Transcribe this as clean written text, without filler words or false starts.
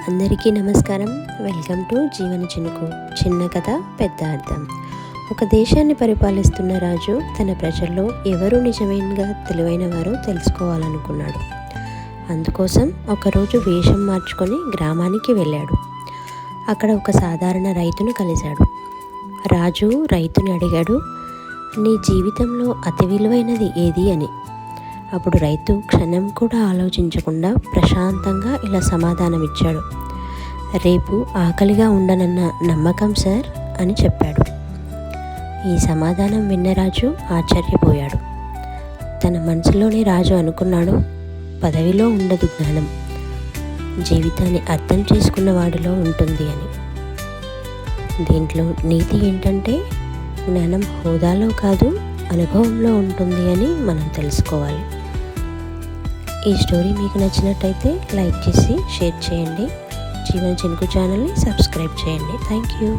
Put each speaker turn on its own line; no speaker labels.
అందరికీ నమస్కారం. Welcome to జీవన చినుకు. చిన్న కథ పెద్ద అర్థం. ఒక దేశాన్ని పరిపాలిస్తున్న రాజు తన ప్రజల్లో ఎవరు నిజమైనగా తెలివైన వారో తెలుసుకోవాలనుకున్నాడు. అందుకోసం ఒకరోజు వేషం మార్చుకొని గ్రామానికి వెళ్ళాడు. అక్కడ ఒక సాధారణ రైతును కలిశాడు. రాజు రైతుని అడిగాడు, నీ జీవితంలో అతి విలువైనది ఏది అని. అప్పుడు రైతు క్షణం కూడా ఆలోచించకుండా ప్రశాంతంగా ఇలా సమాధానమిచ్చాడు, రేపు ఆకలిగా ఉండనన్న నమ్మకం సార్ అని చెప్పాడు. ఈ సమాధానం విన్న రాజు ఆశ్చర్యపోయాడు. తన మనసులోనే రాజు అనుకున్నాడు, పదవిలో ఉండదు జ్ఞానం, జీవితాన్ని అర్థం చేసుకున్న వాడిలో ఉంటుంది అని. దీంట్లో నీతి ఏంటంటే జ్ఞానం హోదాలో కాదు, అనుభవంలో ఉంటుంది అని మనం తెలుసుకోవాలి. ఈ స్టోరీ మీకు నచ్చినట్టయితే లైక్ చేసి షేర్ చేయండి. జీవన చినుకు ఛానల్ని సబ్స్క్రైబ్ చేయండి. Thank you.